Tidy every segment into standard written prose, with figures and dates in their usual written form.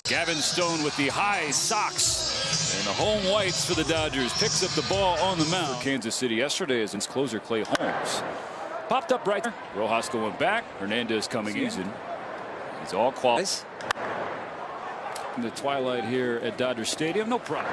Gavin Stone with the high socks and the home whites for the Dodgers. Picks up the ball on the mound for Kansas City yesterday as its closer Clay Holmes popped up right there. Rojas going back. Hernandez coming in. He's all qualities. In the twilight here at Dodger Stadium, no problem.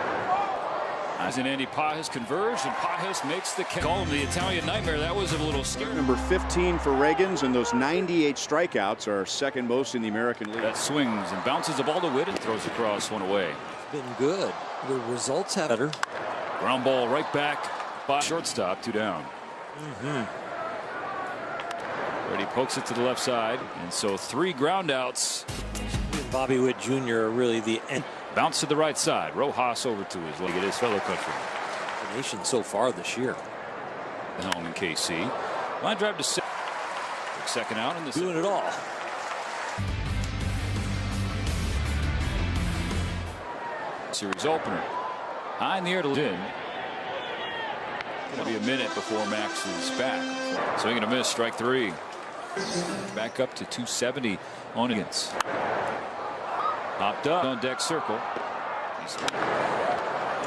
As in Andy Pajes converged, and Pajes makes the catch. Call him the Italian nightmare. That was a little scary. Number 15 for Reagans, and those 98 strikeouts are second most in the American League. That swings and bounces the ball to Witt and throws across one away. It's been good. The results have better. Ground ball right back by shortstop, 2 down. Freddie pokes it to the left side, and so 3 ground outs. Bobby Witt Jr. are really the end. Bounce to the right side. Rojas over to his leg at his fellow countryman. The nation so far this year. Home in KC. Line drive to second out in the doing it all. Series opener. High in the air to in. Going to be a minute before Max is back. Swing and a miss. Strike 3. Back up to 270 on against. Hopped up on deck circle.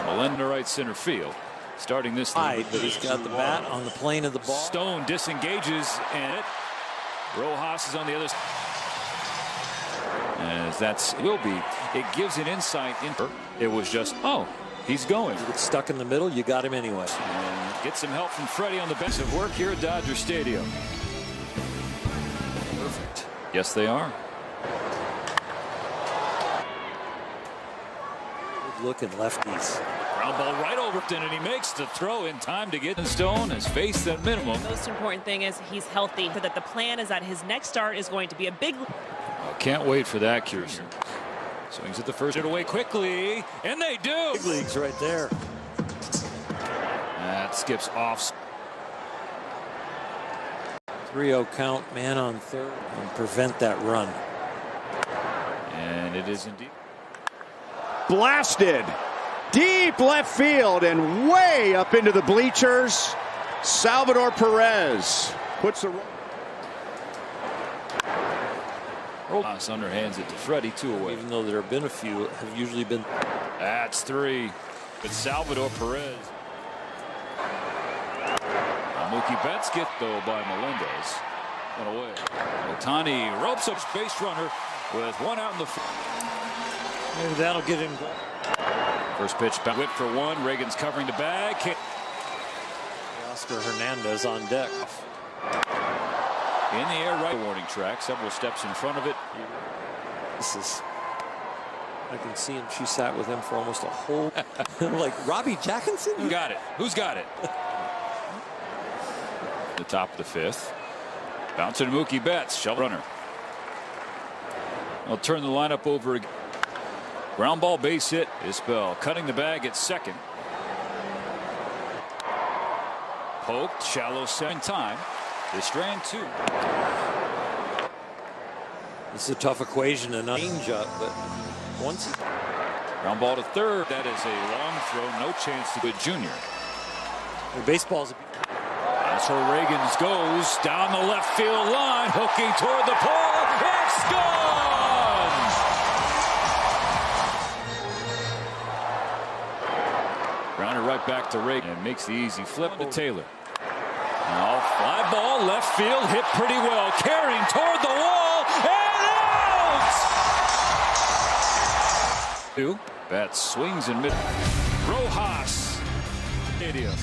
Melendez right center field. Starting this but he's got the bat on the plane of the ball. Stone disengages and it. Rojas is on the other side. As that's will be. It gives an insight into it was just he's going. You get stuck in the middle, you got him anyway. And get some help from Freddie on the bench of work here at Dodger Stadium. Perfect. Yes, they are. Looking lefties. Ground ball right over it, and he makes the throw in time to get in. Stone has faced that minimum. The most important thing is he's healthy, so that the plan is that his next start is going to be a big. Can't wait for that, Kirsten. Swings at the first, it away quickly, and they do. Big leagues right there. That skips off. 3-0 count, man on third, and prevent that run. And it is indeed. Blasted deep left field and way up into the bleachers. Salvador Perez puts the Rojas underhands it to Freddie, 2 away. Even though there have been a few, have usually been. That's 3. But Salvador Perez. Mookie Betts get though by Melendez. 1 away. Ohtani ropes up base runner with 1 out in the field. Maybe that'll get him going. First pitch, Witt for 1. Reagans covering the bag. Oscar Hernandez on deck. In the air, right warning track. Several steps in front of it. This is. I can see him. She sat with him for almost a whole. Like Robbie Jackinson. Who got it? Who's got it? The top of the 5th. Bouncing to Mookie Betts. Shovel runner. I'll turn the lineup over again. Ground ball base hit. Isbell cutting the bag at second. Poked. Shallow second time. They strand 2. It's a tough equation to not change up, but once. Ground ball to third. That is a long throw. No chance to Witt Jr. The baseball's. That's where Reagans goes down the left field line. Hooking toward the pole. It's gone! Grounder right back to Reagan and makes the easy flip to Taylor. Now fly ball left field hit pretty well, carrying toward the wall and out. 2. Betts swings in mid. Rojas. Stadium.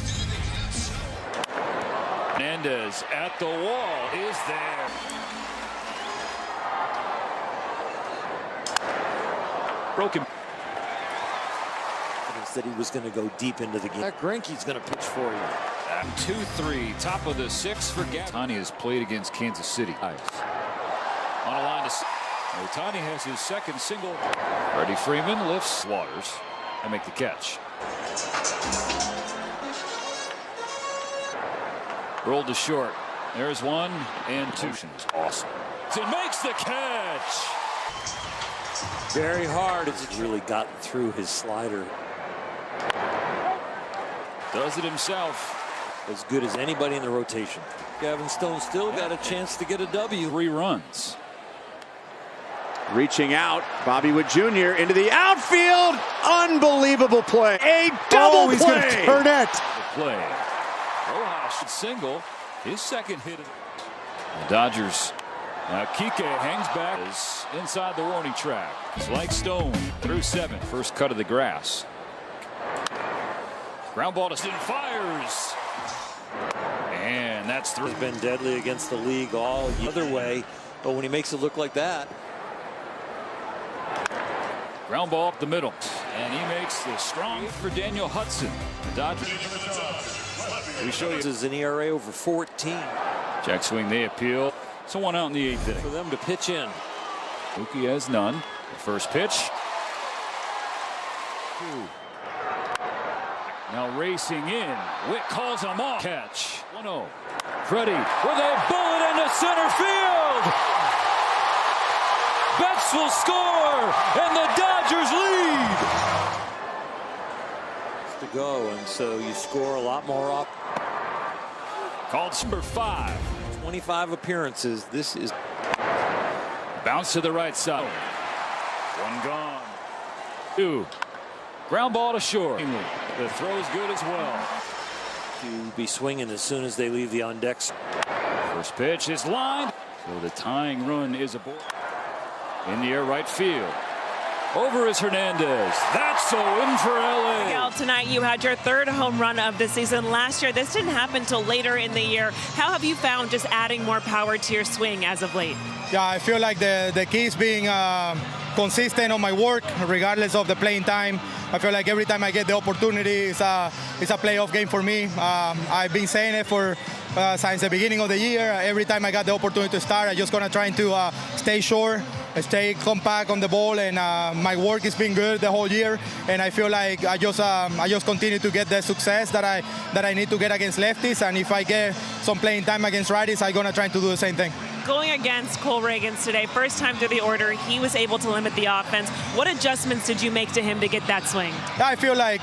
Hernandez at the wall is there. Broken. That he was going to go deep into the game. That Greinke's going to pitch for you. 2-3, top of the 6th for Gavin. Ohtani has played against Kansas City. Nice. On a line to Ohtani has his second single. Freddie Freeman lifts Waters and make the catch. Rolled to short. There's 1 and 2. Awesome. It makes the catch. Very hard. It's really gotten through his slider. Does it himself. As good as anybody in the rotation. Gavin Stone still got a chance to get a W. 3 runs. Reaching out, Bobby Wood Jr. into the outfield. Unbelievable play. A double he's play. going to turn it. The play. Rojas single. His second hit. The Dodgers. Kike hangs back. Is inside the warning track. It's like Stone through 7. First cut of the grass. Ground ball to Stone, fires. And that's through. Has been deadly against the league all the other way, but when he makes it look like that. Ground ball up the middle. And he makes the strong for Daniel Hudson. The Dodgers. We show you. This is an ERA over 14. Jack swing, they appeal. So one out in the 8th inning. For them to pitch in. Mookie has none. The first pitch. Now racing in. Witt calls him off. Catch. 1-0. Freddie with a bullet into center field. Betts will score, and the Dodgers lead. To go, and so you score a lot more up. Called number 5. 25 appearances. This is Bounce to the right side. One gone. 2. Ground ball to short. The throw's good as well. to be swinging as soon as they leave the on decks. First pitch is lined. So the tying run is aboard. In the air right field. Over is Hernandez. That's so in for LA. Miguel, tonight you had your 3rd home run of the season. Last year, this didn't happen until later in the year. How have you found just adding more power to your swing as of late? Yeah, I feel like the key is being consistent on my work, regardless of the playing time. I feel like every time I get the opportunity, it's a playoff game for me. I've been saying it for since the beginning of the year. Every time I got the opportunity to start, I'm just gonna try to stay short, stay compact on the ball, and my work has been good the whole year. And I feel like I just continue to get the success that I need to get against lefties. And if I get some playing time against righties, I'm gonna try to do the same thing. Going against Cole Reagans today, first time through the order, he was able to limit the offense. What adjustments did you make to him to get that swing? I feel like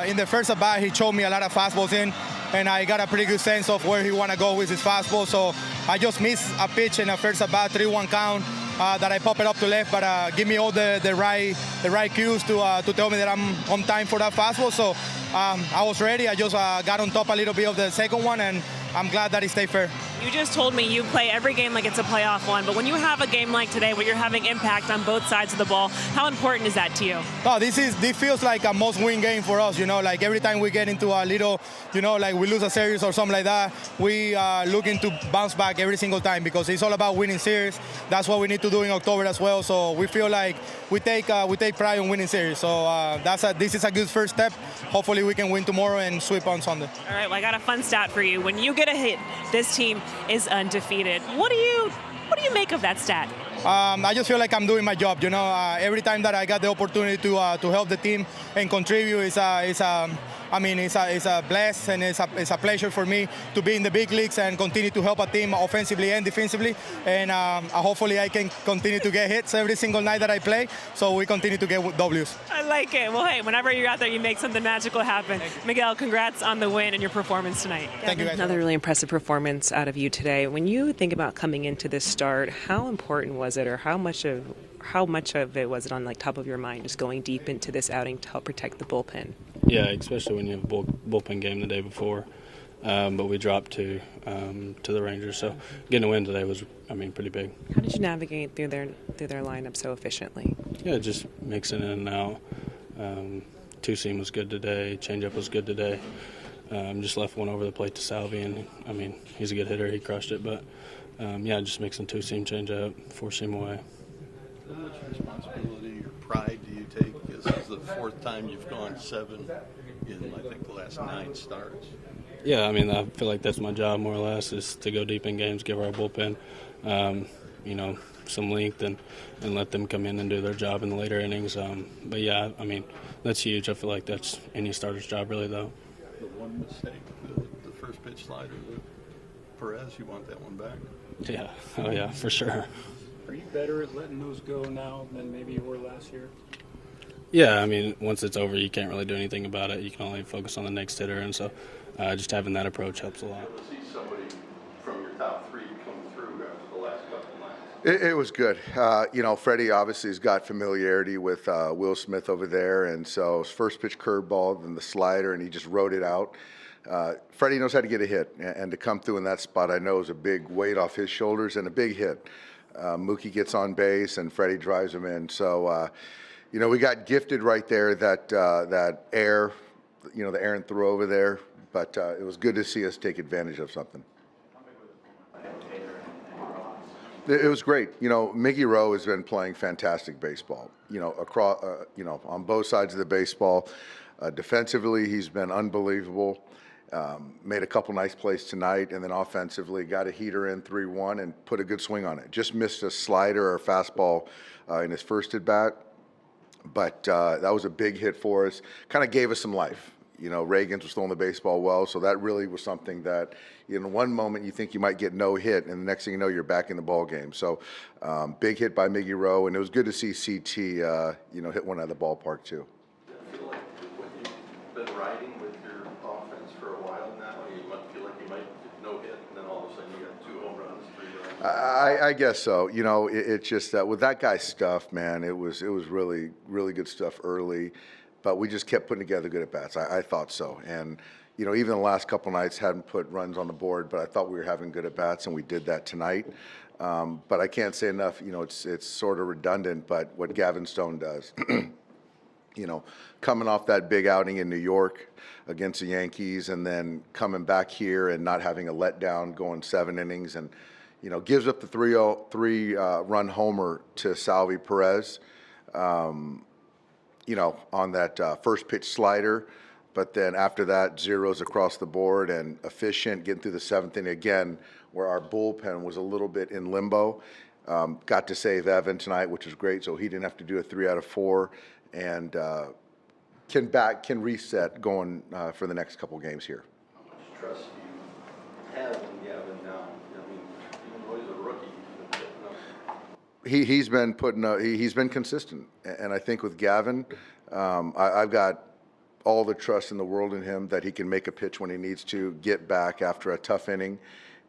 in the first at bat, he showed me a lot of fastballs in, and I got a pretty good sense of where he want to go with his fastball. So I just missed a pitch in the first at bat, 3-1 count, that I pop it up to left, but give me all the right cues to tell me that I'm on time for that fastball. So I was ready. I just got on top a little bit of the second one, and I'm glad that it stayed fair. You just told me you play every game like it's a playoff one, but when you have a game like today where you're having impact on both sides of the ball, how important is that to you? No, this feels like a must-win game for us. Like every time we get into a little, like we lose a series or something like that, we are looking to bounce back every single time because it's all about winning series. That's what we need to do in October as well. So we feel like we take pride in winning series. So this is a good first step. Hopefully we can win tomorrow and sweep on Sunday. All right, well, I got a fun stat for you. When you get a hit, this team is undefeated. What do you make of that stat? I just feel like I'm doing my job. Every time that I got the opportunity to help the team and contribute, it's a bless and it's a pleasure for me to be in the big leagues and continue to help a team offensively and defensively. And hopefully I can continue to get hits every single night that I play, so we continue to get W's. I like it. Well, hey, whenever you're out there, you make something magical happen. Miguel, congrats on the win and your performance tonight. Thank you, guys. Another really impressive performance out of you today. When you think about coming into this start, how important was it, or how much of it was it on top of your mind, just going deep into this outing to help protect the bullpen? Yeah, especially when you have a bullpen game the day before. But we dropped to the Rangers, so getting a win today was, pretty big. How did you navigate through their lineup so efficiently? Yeah, just mixing in and out. Two-seam was good today. Changeup was good today. Just left one over the plate to Salvi, and he's a good hitter. He crushed it, but just mixing two-seam, changeup, four-seam away. How much responsibility or pride do you take? This is the 4th time you've gone 7 in, I think, the last 9 starts. Yeah, I feel like that's my job more or less, is to go deep in games, give our bullpen, some length and let them come in and do their job in the later innings. But yeah, that's huge. I feel like that's any starter's job really, though. The one mistake, the first pitch slider with Perez, you want that one back? Yeah, oh yeah, for sure. Are you better at letting those go now than maybe you were last year? Yeah, once it's over, you can't really do anything about it. You can only focus on the next hitter, and so just having that approach helps a lot. To see somebody from your top 3 come through after the last couple of nights. It was good. You know, Freddie obviously has got familiarity with Will Smith over there, and so his first pitch curveball, then the slider, and he just wrote it out. Freddie knows how to get a hit, and to come through in that spot, I know, is a big weight off his shoulders and a big hit. Mookie gets on base, and Freddie drives him in. So, you know, we got gifted right there that air, you know, the errant throw over there. But it was good to see us take advantage of something. It was great. You know, Miggy Rowe has been playing fantastic baseball. You know, across, you know, on both sides of the baseball. Defensively, he's been unbelievable. Made a couple nice plays tonight, and then offensively got a heater in 3-1 and put a good swing on it. Just missed a slider or fastball in his first at bat, but that was a big hit for us. Kind of gave us some life. You know, Reagans was throwing the baseball well, so that really was something that, in one moment, you think you might get no hit, and the next thing you know, you're back in the ball game. So, big hit by Miggy Rowe, and it was good to see CT, you know, hit one out of the ballpark too. I feel like what you've been riding with your offense for a while now, you might feel like you might get no hit, and then all of a sudden you got 2 home runs, 3 runs. I guess so. You know, it's just with that guy's stuff, man. It was really good stuff early. But we just kept putting together good at-bats. I thought so. And, you know, even the last couple nights hadn't put runs on the board, but I thought we were having good at-bats, and we did that tonight. But I can't say enough, you know, it's sort of redundant, but what Gavin Stone does, you know, coming off that big outing in New York against the Yankees and then coming back here and not having a letdown, going 7 innings, and, you know, gives up the 3-run homer to Salvi Perez. You know, on that first pitch slider, but then after that, zeros across the board and efficient, getting through the 7th inning again, where our bullpen was a little bit in limbo. Got to save Evan tonight, which was great, so he didn't have to do a 3 out of 4, and can reset going for the next couple games here. How much trust do you have in Gavin now? I mean, even though he's a rookie, he's been he's been consistent, and I think with Gavin, I've got all the trust in the world in him that he can make a pitch when he needs to, get back after a tough inning,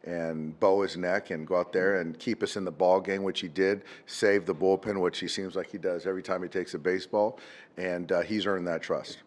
and bow his neck and go out there and keep us in the ball game, which he did. Save the bullpen, which he seems like he does every time he takes a baseball, and he's earned that trust.